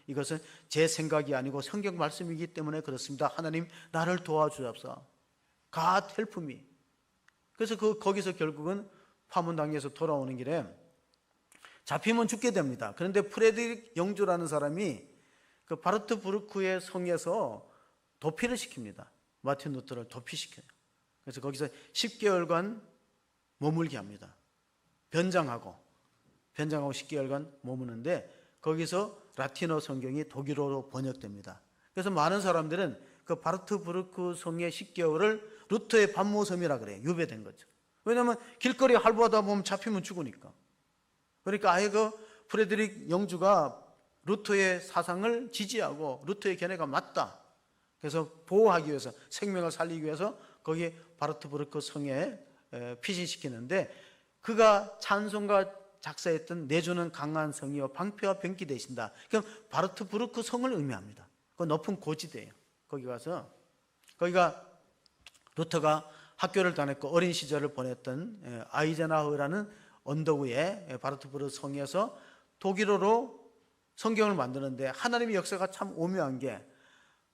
이것은 제 생각이 아니고 성경 말씀이기 때문에 그렇습니다. 하나님, 나를 도와주옵소서. God help me. 그래서 거기서 결국은 파문당에서 돌아오는 길에 잡히면 죽게 됩니다. 그런데 프레드릭 영주라는 사람이 그 바르트부르크의 성에서 도피를 시킵니다. 마틴 루터를 도피시켜요. 그래서 거기서 10개월간 머물게 합니다. 변장하고 10개월간 머무는데 거기서 라틴어 성경이 독일어로 번역됩니다. 그래서 많은 사람들은 그 바르트부르크 성의 10개월을 루터의 반모섬이라 그래요. 유배된 거죠. 왜냐하면 길거리 할부하다 보면 잡히면 죽으니까. 그러니까 아예 그 프레드릭 영주가 루터의 사상을 지지하고 루터의 견해가 맞다. 그래서 보호하기 위해서, 생명을 살리기 위해서 거기 바르트부르크 성에 피신시키는데, 그가 찬송가 작사했던 내주는 강한 성이요 방패와 병기 되신다. 그럼 바르트부르크 성을 의미합니다. 그 높은 고지대예요. 거기 가서, 거기가 루터가 학교를 다녔고 어린 시절을 보냈던 아이젠하우라는 언덕 위에 바르트부르크 성에서 독일어로 성경을 만드는데, 하나님의 역사가 참 오묘한 게,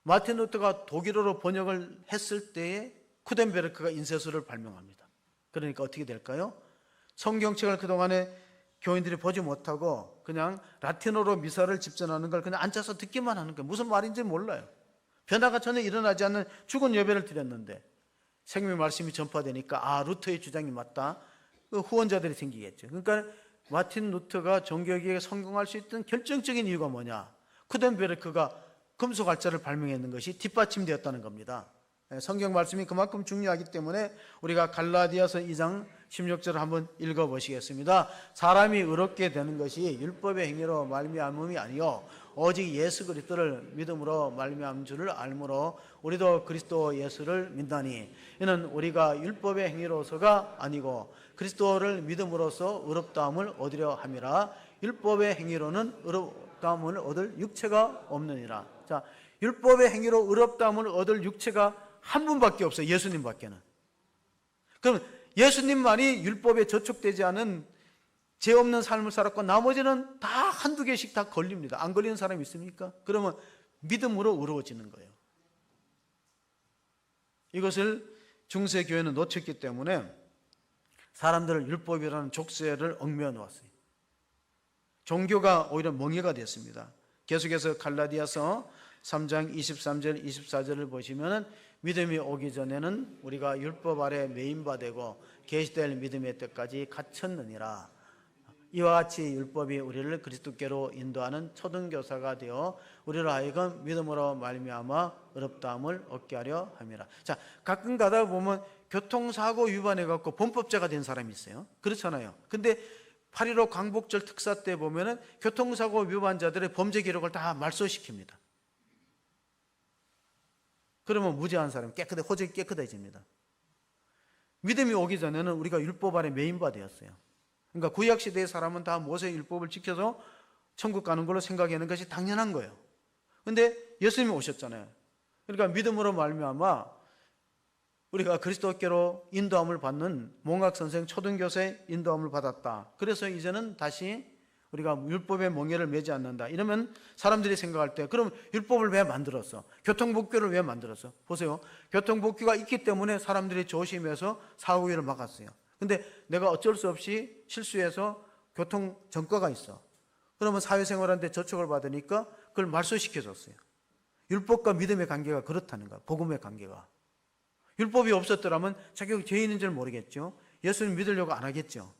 마틴 루터가 독일어로 번역을 했을 때에 쿠덴베르크가 인쇄술을 발명합니다. 그러니까 어떻게 될까요? 성경책을 그동안에 교인들이 보지 못하고 그냥 라틴어로 미사를 집전하는 걸 그냥 앉아서 듣기만 하는 거예요. 무슨 말인지 몰라요. 변화가 전혀 일어나지 않는 죽은 예배를 드렸는데 생명의 말씀이 전파되니까 루터의 주장이 맞다. 그 후원자들이 생기겠죠. 그러니까 마틴 루터가 종교개혁에 성공할 수 있던 결정적인 이유가 뭐냐? 쿠덴베르크가 금속 알자를 발명했는 것이 뒷받침되었다는 겁니다. 성경 말씀이 그만큼 중요하기 때문에 우리가 갈라디아서 2장 16절을 한번 읽어보시겠습니다. 사람이 의롭게 되는 것이 율법의 행위로 말미암음이 아니요 오직 예수 그리스도를 믿음으로 말미암은 줄을 알므로 우리도 그리스도 예수를 믿나니 이는 우리가 율법의 행위로서가 아니고 그리스도를 믿음으로써 의롭다함을 얻으려 함이라. 율법의 행위로는 의롭다함을 얻을 육체가 없느니라. 자, 율법의 행위로 의롭다함을 얻을 육체가 한 분밖에 없어요. 예수님밖에는. 그럼 예수님만이 율법에 저촉되지 않은 죄 없는 삶을 살았고 나머지는 다 한두 개씩 다 걸립니다. 안 걸리는 사람이 있습니까? 그러면 믿음으로 의로워지는 거예요. 이것을 중세교회는 놓쳤기 때문에 사람들을 율법이라는 족쇄를 얽매어 놓았어요. 종교가 오히려 멍해가 됐습니다. 계속해서 갈라디아서 3장 23절 24절을 보시면 믿음이 오기 전에는 우리가 율법 아래 매인바 되고 계시될 믿음의 때까지 갇혔느니라. 이와 같이 율법이 우리를 그리스도께로 인도하는 초등교사가 되어 우리로 하여금 믿음으로 말미암아 의롭다함을 얻게 하려 함이라. 자, 가끔 가다 보면 교통사고 위반해 갖고 범법자가 된 사람이 있어요. 그렇잖아요. 근데 8.15 광복절 특사 때 보면은 교통사고 위반자들의 범죄 기록을 다 말소시킵니다. 그러면 무죄한 사람 호적이 깨끗해집니다. 믿음이 오기 전에는 우리가 율법 아래 매인바 되었어요. 그러니까 구약시대의 사람은 다 모세의 율법을 지켜서 천국 가는 걸로 생각하는 것이 당연한 거예요. 그런데 예수님이 오셨잖아요. 그러니까 믿음으로 말미암아 우리가 그리스도께로 인도함을 받는 몽학선생 초등교사의 인도함을 받았다. 그래서 이제는 다시 우리가 율법의 멍에를 매지 않는다. 이러면 사람들이 생각할 때 그럼 율법을 왜 만들었어? 교통법규를 왜 만들었어? 보세요. 교통법규가 있기 때문에 사람들이 조심해서 사고위를 막았어요. 근데 내가 어쩔 수 없이 실수해서 교통전과가 있어. 그러면 사회생활하는데 저촉을 받으니까 그걸 말소시켜줬어요. 율법과 믿음의 관계가 그렇다는 거야. 복음의 관계가. 율법이 없었더라면 자기가 죄인인 줄 모르겠죠. 예수님 믿으려고 안 하겠죠.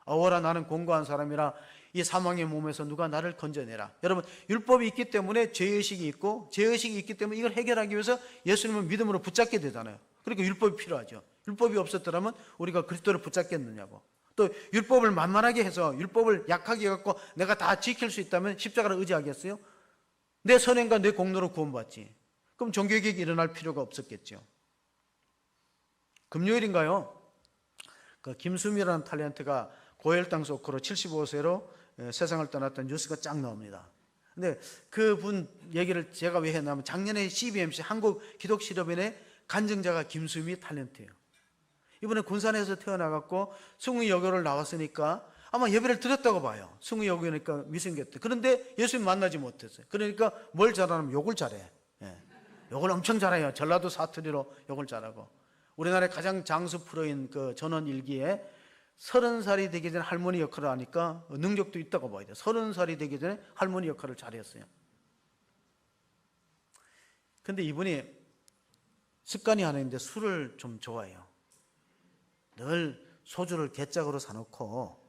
어워라 나는 공고한 사람이라 이 사망의 몸에서 누가 나를 건져내라. 여러분, 율법이 있기 때문에 죄의식이 있고, 죄의식이 있기 때문에 이걸 해결하기 위해서 예수님을 믿음으로 붙잡게 되잖아요. 그러니까 율법이 필요하죠. 율법이 없었더라면 우리가 그리스도를 붙잡겠느냐고. 또 율법을 만만하게 해서 율법을 약하게 갖고 내가 다 지킬 수 있다면 십자가를 의지하겠어요? 내 선행과 내 공로로 구원받지. 그럼 종교개혁이 일어날 필요가 없었겠죠. 금요일인가요? 그 김수미라는 탤런트가 고혈당 쇼크로 75세로 세상을 떠났던 뉴스가 쫙 나옵니다. 근데 그분 얘기를 제가 왜 했냐면 작년에 CBMC 한국기독실업인의 간증자가 김수미 탤런트예요. 이번에 군산에서 태어나갖고 숭의여교를 나왔으니까 아마 예배를 드렸다고 봐요. 숭의여교니까 미성겼대. 그런데 예수님 만나지 못했어요. 그러니까 뭘 잘하냐면 욕을 잘해. 욕을 엄청 잘해요. 전라도 사투리로 욕을 잘하고. 우리나라의 가장 장수 프로인 그 전원일기에 30살이 되기 전에 할머니 역할을 하니까 능력도 있다고 봐야 돼요. 30살이 되기 전에 할머니 역할을 잘했어요. 근데 이분이 습관이 하나 있는데 술을 좀 좋아해요. 늘 소주를 개짝으로 사놓고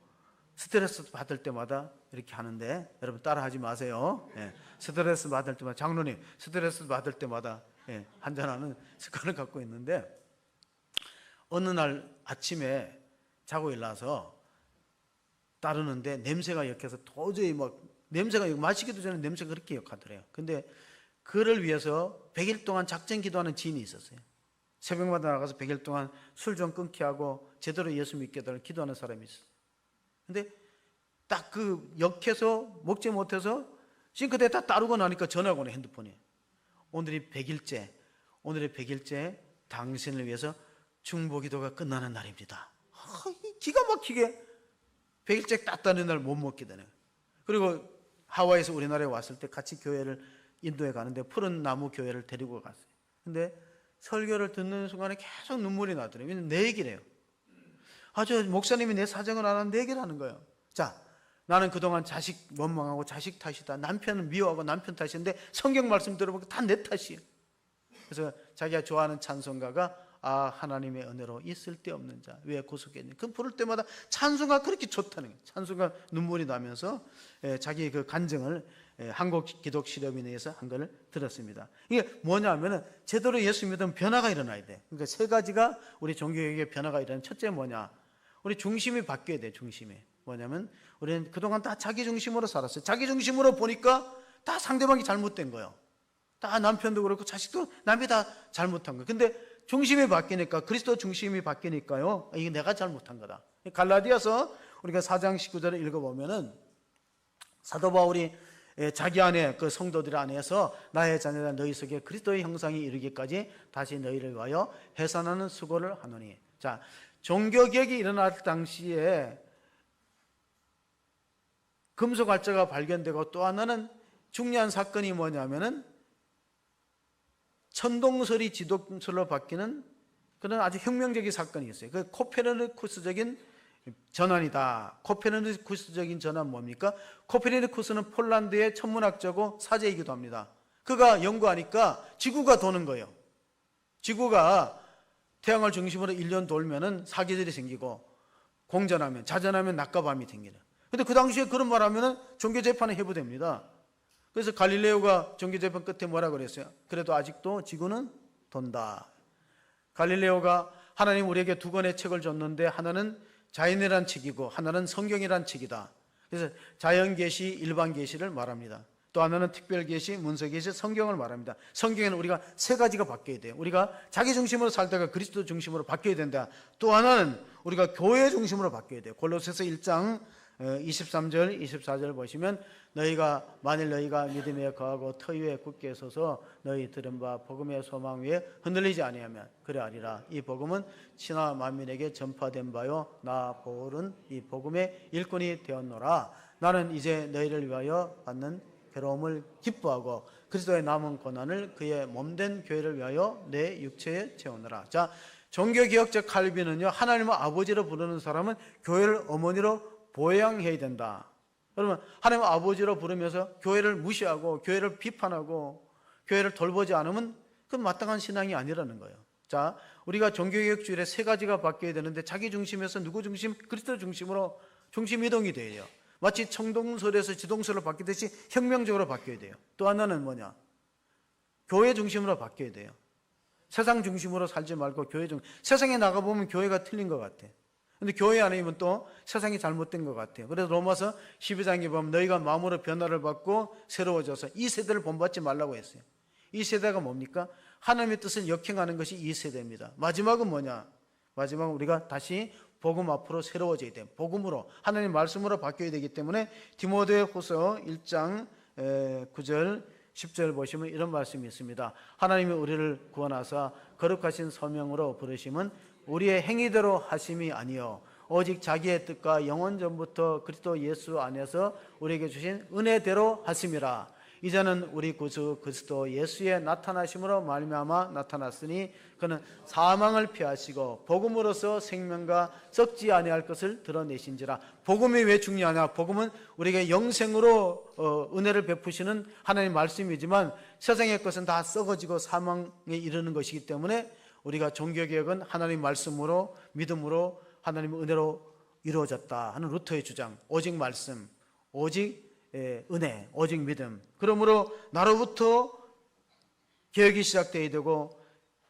스트레스 받을 때마다 이렇게 하는데, 여러분 따라하지 마세요. 스트레스 받을 때마다, 장로님 스트레스 받을 때마다 한잔하는 습관을 갖고 있는데, 어느 날 아침에 자고 일어나서 따르는데 냄새가 역해서 도저히 막 냄새가, 마시기도 전에 냄새가 그렇게 역하더래요. 근데 그를 위해서 100일 동안 작전 기도하는 지인이 있었어요. 새벽마다 나가서 100일 동안 술 좀 끊게 하고 제대로 예수 믿게 해달라고 기도하는 사람이 있었어요. 근데 딱 그 역해서 먹지 못해서 싱크대에 다 따르고 나니까 전화가 오네, 핸드폰에. 오늘이 100일째, 오늘의 100일째 당신을 위해서 중보기도가 끝나는 날입니다. 기가 막히게 100일째 땄다는 날 못 먹게 되네. 그리고 하와이에서 우리나라에 왔을 때 같이 교회를 인도에 가는데 푸른 나무 교회를 데리고 갔어요. 근데 설교를 듣는 순간에 계속 눈물이 나더래요. 왜냐면 내 얘기를 해요. 저 목사님이 내 사정을 안 하는 내 얘기를 하는 거예요. 자, 나는 그동안 자식 원망하고 자식 탓이다. 남편은 미워하고 남편 탓인데 성경 말씀 들어보니까 다 내 탓이에요. 그래서 자기가 좋아하는 찬송가가 하나님의 은혜로 있을 데 없는 자 왜 구속했니? 그 부를 때마다 찬송가 그렇게 좋다는 거예요. 찬송가 눈물이 나면서 자기 그 간증을 한국기독실업인에 의해서 한 걸 들었습니다. 이게 뭐냐면은 제대로 예수 믿으면 변화가 일어나야 돼. 그러니까 세 가지가 우리 종교개혁의 변화가 일어나는. 첫째 뭐냐? 우리 중심이 바뀌어야 돼. 중심이 뭐냐면 우리는 그동안 다 자기 중심으로 살았어요. 자기 중심으로 보니까 다 상대방이 잘못된 거예요. 다 남편도 그렇고 자식도 남이 다 잘못한 거예요. 근데 중심이 바뀌니까, 그리스도 중심이 바뀌니까요, 이게 내가 잘못한 거다. 갈라디아서 우리가 4장 19절을 읽어보면은 사도 바울이 자기 안에 그 성도들 안에서 나의 자녀라 너희 속에 그리스도의 형상이 이르기까지 다시 너희를 위하여 해산하는 수고를 하노니. 자, 종교개혁이 일어날 당시에 금속 알자가 발견되고, 또 하나는 중요한 사건이 뭐냐면은 천동설이 지동설로 바뀌는 그런 아주 혁명적인 사건이 있어요. 그 코페르니쿠스적인 전환이다. 코페르니쿠스적인 전환 뭡니까? 코페르니쿠스는 폴란드의 천문학자고 사제이기도 합니다. 그가 연구하니까 지구가 도는 거예요. 지구가 태양을 중심으로 1년 돌면은 사계절이 생기고, 공전하면, 자전하면 낮과 밤이 생기는. 근데 그 당시에 그런 말 하면은 종교재판에 해부됩니다. 그래서 갈릴레오가 종교재판 끝에 뭐라 그랬어요? 그래도 아직도 지구는 돈다. 갈릴레오가 하나님 우리에게 두 권의 책을 줬는데 하나는 자연이란 책이고 하나는 성경이란 책이다. 그래서 자연계시, 일반계시를 말합니다. 또 하나는 특별계시, 문서계시, 성경을 말합니다. 성경에는 우리가 세 가지가 바뀌어야 돼요. 우리가 자기 중심으로 살다가 그리스도 중심으로 바뀌어야 된다. 또 하나는 우리가 교회 중심으로 바뀌어야 돼요. 골로새서 1장 23절, 24절 보시면 만일 너희가 믿음에 거하고 터 위에 굳게 서서 너희 들은 바 복음의 소망 위에 흔들리지 아니하면 그래하리라. 이 복음은 신하 만민에게 전파된 바요 나 바울은 이 복음의 일꾼이 되었노라. 나는 이제 너희를 위하여 받는 괴로움을 기뻐하고 그리스도의 남은 고난을 그의 몸된 교회를 위하여 내 육체에 채우노라. 자, 종교개혁자 칼빈은요, 하나님을 아버지로 부르는 사람은 교회를 어머니로 보양해야 된다. 여러분, 하나님 아버지로 부르면서 교회를 무시하고 교회를 비판하고 교회를 돌보지 않으면 그건 마땅한 신앙이 아니라는 거예요. 자, 우리가 종교개혁 주일에 세 가지가 바뀌어야 되는데 자기 중심에서 누구 중심? 그리스도 중심으로 중심 이동이 돼요. 마치 청동설에서 지동설로 바뀌듯이 혁명적으로 바뀌어야 돼요. 또 하나는 뭐냐? 교회 중심으로 바뀌어야 돼요. 세상 중심으로 살지 말고 교회 중심. 세상에 나가보면 교회가 틀린 것 같아. 근데 교회 아니면 또 세상이 잘못된 것 같아요. 그래서 로마서 12장에 보면 너희가 마음으로 변화를 받고 새로워져서 이 세대를 본받지 말라고 했어요. 이 세대가 뭡니까? 하나님의 뜻을 역행하는 것이 이 세대입니다. 마지막은 뭐냐? 마지막은 우리가 다시 복음 앞으로 새로워져야 돼요. 복음으로, 하나님 말씀으로 바뀌어야 되기 때문에 디모데후서 1장 9절 10절 보시면 이런 말씀이 있습니다. 하나님이 우리를 구원하사 거룩하신 소명으로 부르심은 우리의 행위대로 하심이 아니요 오직 자기의 뜻과 영원 전부터 그리스도 예수 안에서 우리에게 주신 은혜대로 하심이라. 이제는 우리 구주 그리스도 예수의 나타나심으로 말미암아 나타났으니 그는 사망을 피하시고 복음으로서 생명과 썩지 아니할 것을 드러내신지라. 복음이 왜 중요하냐? 복음은 우리에게 영생으로 은혜를 베푸시는 하나님의 말씀이지만 세상의 것은 다 썩어지고 사망에 이르는 것이기 때문에 우리가 종교개혁은 하나님 말씀으로 믿음으로 하나님의 은혜로 이루어졌다 하는 루터의 주장. 오직 말씀, 오직 은혜, 오직 믿음. 그러므로 나로부터 개혁이 시작되어야 되고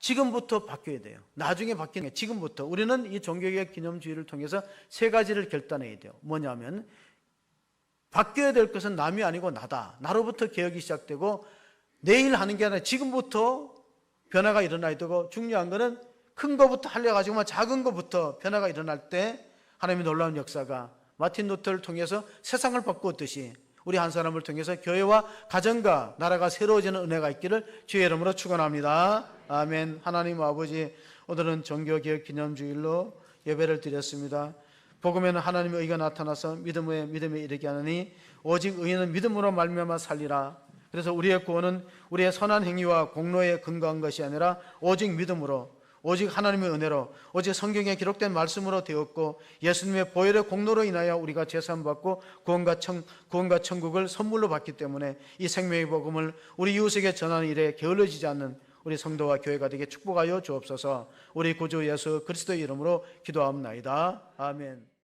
지금부터 바뀌어야 돼요. 나중에 바뀌는 게 지금부터. 우리는 이 종교개혁 기념주의를 통해서 세 가지를 결단해야 돼요. 뭐냐면 바뀌어야 될 것은 남이 아니고 나다. 나로부터 개혁이 시작되고 내일 하는 게 아니라 지금부터 변화가 일어나야 되고 중요한 거는 큰 거부터 하려고 하지만 작은 거부터 변화가 일어날 때 하나님의 놀라운 역사가 마틴 루터를 통해서 세상을 바꾸었듯이 우리 한 사람을 통해서 교회와 가정과 나라가 새로워지는 은혜가 있기를 주의 이름으로 축원합니다. 아멘. 하나님 아버지, 오늘은 종교개혁 기념주일로 예배를 드렸습니다. 복음에는 하나님의 의가 나타나서 믿음에 이르게 하느니 오직 의인은 믿음으로 말미암아 살리라. 그래서 우리의 구원은 우리의 선한 행위와 공로에 근거한 것이 아니라 오직 믿음으로, 오직 하나님의 은혜로, 오직 성경에 기록된 말씀으로 되었고 예수님의 보혈의 공로로 인하여 우리가 제사함받고 구원과 천국을 선물로 받기 때문에 이 생명의 복음을 우리 이웃에게 전하는 일에 게을러지지 않는 우리 성도와 교회가 되게 축복하여 주옵소서. 우리 구주 예수 그리스도의 이름으로 기도하옵나이다. 아멘.